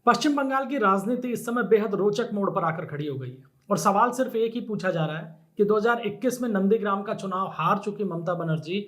पश्चिम बंगाल की राजनीति इस समय बेहद रोचक मोड़ पर आकर खड़ी हो गई है और सवाल सिर्फ एक ही पूछा जा रहा है कि 2021 में नंदीग्राम का चुनाव हार चुकी ममता बनर्जी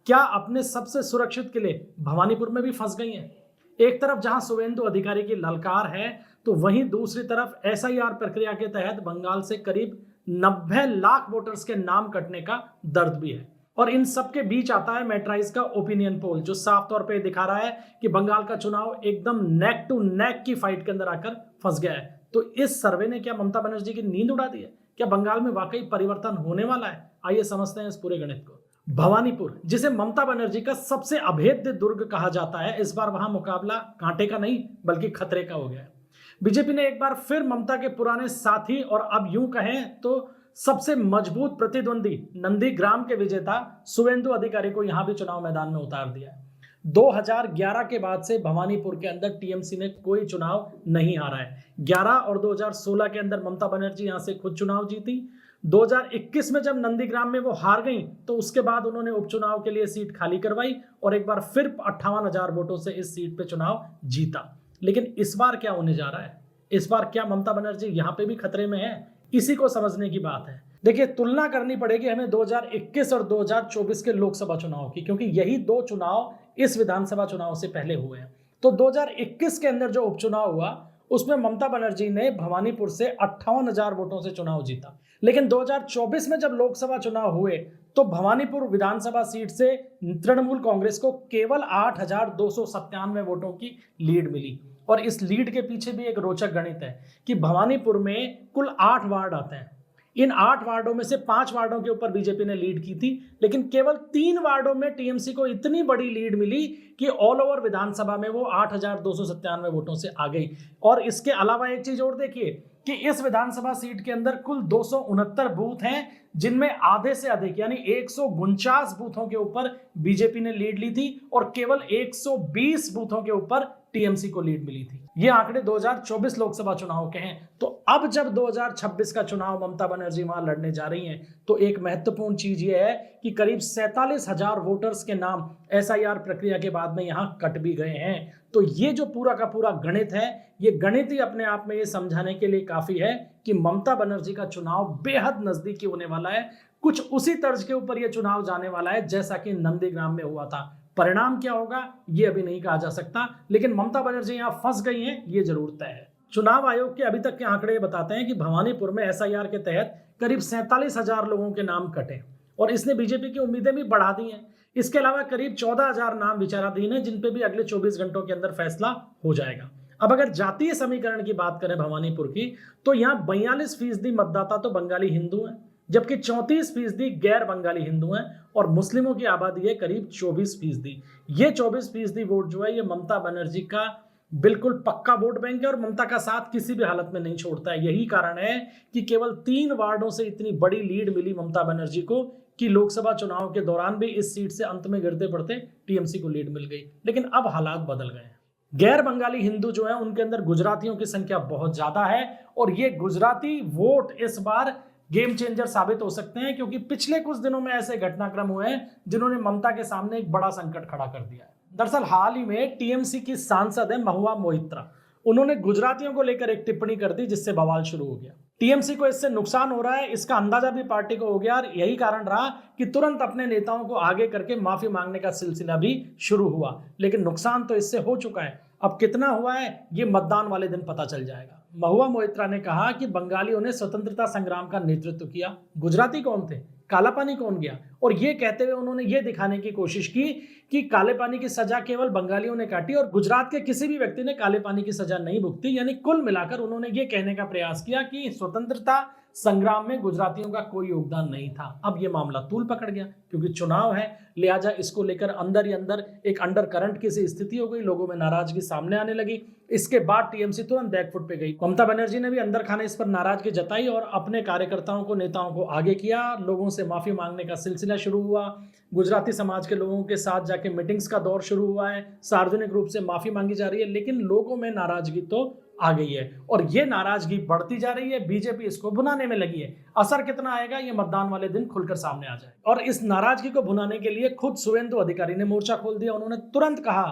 क्या अपने सबसे सुरक्षित किले भवानीपुर में भी फंस गई हैं। एक तरफ जहां शुवेंदु अधिकारी की ललकार है तो वहीं दूसरी तरफ एसआईआर प्रक्रिया के तहत बंगाल से करीब 90 लाख वोटर्स के नाम कटने का दर्द भी है। और इन सब के बीच आता है मैट्राइज का ओपिनियन पोल जो साफ तौर पे दिखा रहा है कि बंगाल का चुनाव एकदम नेक टू नेक की फाइट के अंदर आकर फंस गया है। तो इस सर्वे ने क्या ममता बनर्जी की नींद उड़ा दी है? क्या बंगाल में वाकई परिवर्तन होने वाला है? आइए समझते हैं इस पूरे गणित को। भवानीपुर, जिसे ममता बनर्जी का सबसे अभेद्य दुर्ग कहा जाता है, इस बार वहां मुकाबला कांटे का नहीं बल्कि खतरे का हो गया है। बीजेपी ने एक बार फिर ममता के पुराने साथी और अब यूं कहें तो सबसे मजबूत प्रतिद्वंदी नंदीग्राम के विजेता शुवेंदु अधिकारी को यहां भी चुनाव मैदान में उतार दिया है। 2011 के बाद से भवानीपुर के अंदर टीएमसी ने कोई चुनाव नहीं हारा है। 11 और 2016 के अंदर ममता बनर्जी यहां से खुद चुनाव जीती। 2021 में जब नंदीग्राम में वो हार गई तो उसके बाद उन्होंने उपचुनाव के लिए सीट खाली करवाई और एक बार फिर 58,000 वोटों से इस सीट पे चुनाव जीता। लेकिन इस बार क्या होने जा रहा है? इस बार क्या ममता बनर्जी यहां पे भी खतरे में है? इसी को समझने की बात है। देखिए, तुलना करनी पड़ेगी हमें 2021 और 2024 के लोकसभा चुनाव की, क्योंकि यही दो चुनाव इस विधानसभा चुनाव से पहले हुए हैं। तो 2021 के अंदर जो उपचुनाव हुआ उसमें ममता बनर्जी ने भवानीपुर से 58,000 वोटों से चुनाव जीता। लेकिन 2024 में जब लोकसभा चुनाव हुए तो भवानीपुर विधानसभा सीट से तृणमूल कांग्रेस को केवल 8,297 वोटों की लीड मिली। और इस लीड के पीछे भी एक रोचक गणित है कि भवानीपुर में कुल 8 वार्ड आते हैं। इन 8 वार्डों में से 5 वार्डों के ऊपर बीजेपी ने लीड की थी, लेकिन केवल 3 वार्डों में टीएमसी को इतनी बड़ी लीड मिली कि ऑल ओवर विधानसभा में वो 8,297 वोटों से आ गई। और इसके अलावा एक चीज और देखिए कि इस विधानसभा सीट के अंदर कुल 269 बूथ हैं, जिनमें आधे से अधिक यानी 149 बूथों के ऊपर बीजेपी ने लीड ली थी और केवल 120 बूथों के ऊपर टीएमसी को लीड मिली थी। ये आंकड़े 2024 लोकसभा चुनाव के हैं। तो अब जब 2026 का चुनाव ममता बनर्जी वहां लड़ने जा रही हैं तो एक महत्वपूर्ण चीज ये है कि करीब 47,000 वोटर्स के नाम एसआईआर प्रक्रिया के बाद में यहां कट भी गए हैं। तो ये जो पूरा का पूरा गणित है, ये गणित ही अपने आप में ये समझाने के लिए काफी है कि ममता बनर्जी का चुनाव बेहद नजदीकी होने वाला है। कुछ उसी तर्ज के ऊपर यह चुनाव जाने वाला है जैसा कि नंदीग्राम में हुआ था। परिणाम क्या होगा ये अभी नहीं कहा जा सकता, लेकिन ममता बनर्जी यहां फंस गई हैं ये जरूर तय है। चुनाव आयोग के अभी तक के आंकड़े बताते हैं कि भवानीपुर में एसआईआर के तहत करीब 47,000 लोगों के नाम कटे और इसने बीजेपी की उम्मीदें भी बढ़ा दी हैं। इसके अलावा करीब 14,000 नाम विचाराधीन है, जिन पे भी अगले 24 घंटों के अंदर फैसला हो जाएगा। अब अगर जातीय समीकरण की बात करें भवानीपुर की, तो यहाँ 42% मतदाता तो बंगाली हिंदू हैं, जबकि 34% गैर बंगाली हिंदू हैं और मुस्लिमों की आबादी है करीब 24%। ये 24% वोट जो है ये ममता बनर्जी का बिल्कुल पक्का वोट बैंक है और ममता का साथ किसी भी हालत में नहीं छोड़ता है। यही कारण है कि केवल 3 वार्डों से इतनी बड़ी लीड मिली ममता बनर्जी को कि लोकसभा चुनाव के दौरान भी इस सीट से अंत में गिरते पड़ते टीएमसी को लीड मिल गई। लेकिन अब हालात बदल गए हैं। गैर बंगाली हिंदू जो है उनके अंदर गुजरातियों की संख्या बहुत ज्यादा है और ये गुजराती वोट इस बार गेम चेंजर साबित हो सकते हैं, क्योंकि पिछले कुछ दिनों में ऐसे घटनाक्रम हुए हैं जिन्होंने ममता के सामने एक बड़ा संकट खड़ा कर दिया है। दरअसल हाल ही में टीएमसी की सांसद है महुआ मोइत्रा, उन्होंने गुजरातियों को लेकर एक टिप्पणी कर दी जिससे बवाल शुरू हो गया। टीएमसी को इससे नुकसान हो रहा है इसका अंदाजा भी पार्टी को हो गया और यही कारण रहा कि तुरंत अपने नेताओं को आगे करके माफी मांगने का सिलसिला भी शुरू हुआ। लेकिन नुकसान तो इससे हो चुका है, अब कितना हुआ है ये मतदान वाले दिन पता चल जाएगा। महुआ मोइत्रा ने कहा कि बंगालियों ने स्वतंत्रता संग्राम का नेतृत्व किया, गुजराती कौन थे, काला पानी कौन गया, और ये कहते हुए उन्होंने ये दिखाने की कोशिश की कि काले पानी की सजा केवल बंगालियों ने काटी और गुजरात के किसी भी व्यक्ति ने काले पानी की सजा नहीं भुगती। यानी कुल मिलाकर उन्होंने ये कहने का प्रयास किया कि स्वतंत्रता संग्राम में गुजरातियों का कोई योगदान नहीं था। अब ये मामला तूल पकड़ गया क्योंकि चुनाव है, लिहाजा इसको लेकर अंदर ही अंदर एक अंडर करंट की सी स्थिति हो गई, लोगों में नाराजगी सामने आने लगी। इसके बाद टीएमसी तुरंत बैकफुट पे गई। ममता बनर्जी ने भी अंदर खाने इस पर नाराजगी जताई और अपने कार्यकर्ताओं को, नेताओं को आगे किया, लोगों से माफी मांगने का सिलसिला शुरू हुआ। गुजराती समाज के लोगों के साथ जाके मीटिंग्स का दौर शुरू हुआ है, सार्वजनिक रूप से माफी मांगी जा रही है, लेकिन लोगों में नाराजगी तो आ गई है और ये नाराजगी बढ़ती जा रही है। बीजेपी इसको भुनाने में लगी है। असर कितना आएगा ये मतदान वाले दिन खुलकर सामने आ जाए। और इस नाराजगी को भुनाने के लिए खुद शुवेंदु अधिकारी ने मोर्चा खोल दिया। उन्होंने तुरंत कहा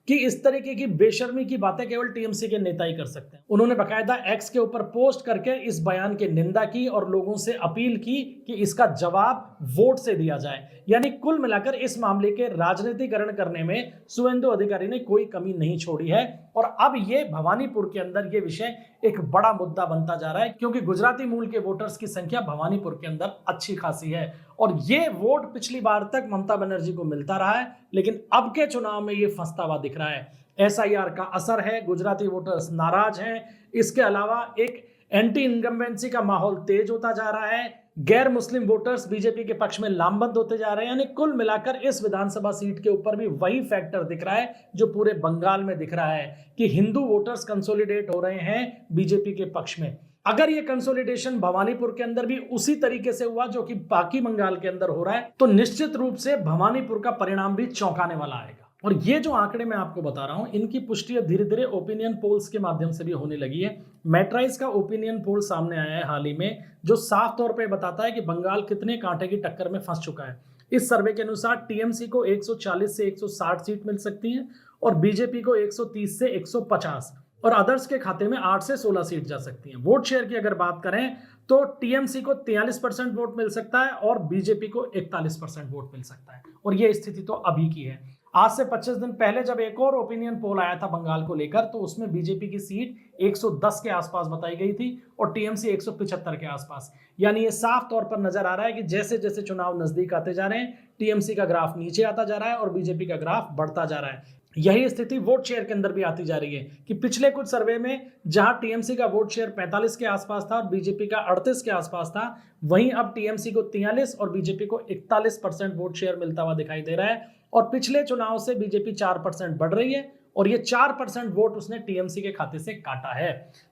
कि इस तरीके की बेशर्मी की बातें केवल टीएमसी के नेता ही कर सकते हैं। उन्होंने बकायदा एक्स के ऊपर पोस्ट करके इस बयान की निंदा की और लोगों से अपील की कि इसका जवाब वोट से दिया जाए। यानी कुल मिलाकर इस मामले के राजनीतिकरण करने में शुवेंदु अधिकारी ने कोई कमी नहीं छोड़ी है। और अब ये भवानीपुर के अंदर ये विषय एक बड़ा मुद्दा बनता जा रहा है, क्योंकि गुजराती मूल के वोटर्स की संख्या भवानीपुर के अंदर अच्छी खासी है और ये वोट पिछली बार तक ममता बनर्जी को मिलता रहा है, लेकिन अब के चुनाव में ये फंसता हुआ दिख रहा है। एसआईआर का असर है, गुजराती वोटर्स नाराज हैं। इसके अलावा एक एंटी इनकम्बेंसी का माहौल तेज होता जा रहा है। गैर मुस्लिम वोटर्स बीजेपी के पक्ष में लामबंद होते जा रहे हैं। यानी कुल मिलाकर इस विधानसभा सीट के ऊपर भी वही फैक्टर दिख रहा है जो पूरे बंगाल में दिख रहा है कि हिंदू वोटर्स कंसोलिडेट हो रहे हैं बीजेपी के पक्ष में। अगर ये कंसोलिडेशन भवानीपुर के अंदर भी उसी तरीके से हुआ जो कि बाकी बंगाल के अंदर हो रहा है, तो निश्चित रूप से भवानीपुर का परिणाम भी चौंकाने वाला आएगा। और ये जो आंकड़े मैं आपको बता रहा हूं, इनकी पुष्टि अब धीरे धीरे ओपिनियन पोल्स के माध्यम से भी होने लगी है। मैट्राइज का ओपिनियन पोल सामने आया है हाल ही में, जो साफ तौर पे बताता है कि बंगाल कितने कांटे की टक्कर में फंस चुका है। इस सर्वे के अनुसार टीएमसी को 140 से 160 सीट मिल सकती है और बीजेपी को 130 से 150 और अदर्स के खाते में 8 से 16 सीट जा सकती हैं। वोट शेयर की अगर बात करें तो टीएमसी को 43% वोट मिल सकता है और बीजेपी को 41% वोट मिल सकता है। और ये स्थिति तो अभी की है। आज से 25 दिन पहले जब एक और ओपिनियन पोल आया था बंगाल को लेकर, तो उसमें बीजेपी की सीट 110 के आसपास बताई गई थी और टीएमसी 175 के आसपास। यानी ये साफ तौर पर नजर आ रहा है कि जैसे जैसे चुनाव नजदीक आते जा रहे हैं, टीएमसी का ग्राफ नीचे आता जा रहा है और बीजेपी का ग्राफ बढ़ता जा रहा है। यही स्थिति वोट शेयर के अंदर भी आती जा रही है कि पिछले कुछ सर्वे में जहां टीएमसी का वोट शेयर 45 के आसपास था और बीजेपी का 38 के आसपास था, वहीं अब टीएमसी को 43 और बीजेपी को 41% वोट शेयर मिलता हुआ दिखाई दे रहा है। और पिछले चुनाव से बीजेपी 4% बढ़ रही है और ये 4% वोट उसने टीएमसी के खाते से काटा है।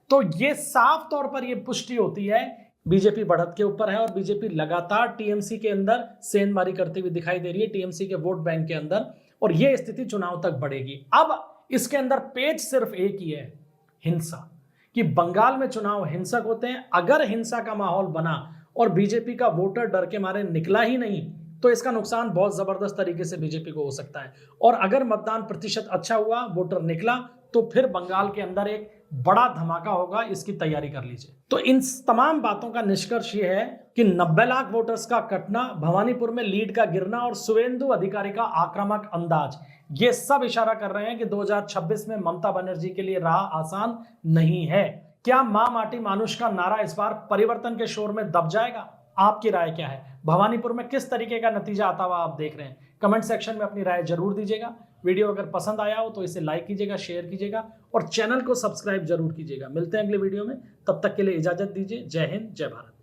तो ये साफ तौर पर यह पुष्टि होती है बीजेपी बढ़त के ऊपर है और बीजेपी लगातार टीएमसी के अंदर सेंधमारी करती हुई दिखाई दे रही है, टीएमसी के वोट बैंक के अंदर, और यह स्थिति चुनाव तक बढ़ेगी। अब इसके अंदर पेच सिर्फ एक ही है, हिंसा, कि बंगाल में चुनाव हिंसक होते हैं। अगर हिंसा का माहौल बना और बीजेपी का वोटर डर के मारे निकला ही नहीं, तो इसका नुकसान बहुत जबरदस्त तरीके से बीजेपी को हो सकता है। और अगर मतदान प्रतिशत अच्छा हुआ, वोटर निकला, तो फिर बंगाल के अंदर एक बड़ा धमाका होगा। इसकी तैयारी कर लीजिए। तो इन तमाम बातों का निष्कर्ष यह है कि 90 लाख वोटर्स का कटना, भवानीपुर में लीड का गिरना और शुवेंदु अधिकारी का आक्रामक अंदाज, ये सब इशारा कर रहे हैं कि 2026 में ममता बनर्जी के लिए राह आसान नहीं है। क्या मां माटी मानुष का नारा इस बार परिवर्तन के शोर में दब जाएगा? आपकी राय क्या है? भवानीपुर में किस तरीके का नतीजा आता हुआ आप देख रहे हैं? कमेंट सेक्शन में अपनी राय जरूर दीजिएगा। वीडियो अगर पसंद आया हो तो इसे लाइक कीजिएगा, शेयर कीजिएगा और चैनल को सब्सक्राइब जरूर कीजिएगा। मिलते हैं अगले वीडियो में, तब तक के लिए इजाजत दीजिए। जय हिंद, जय भारत।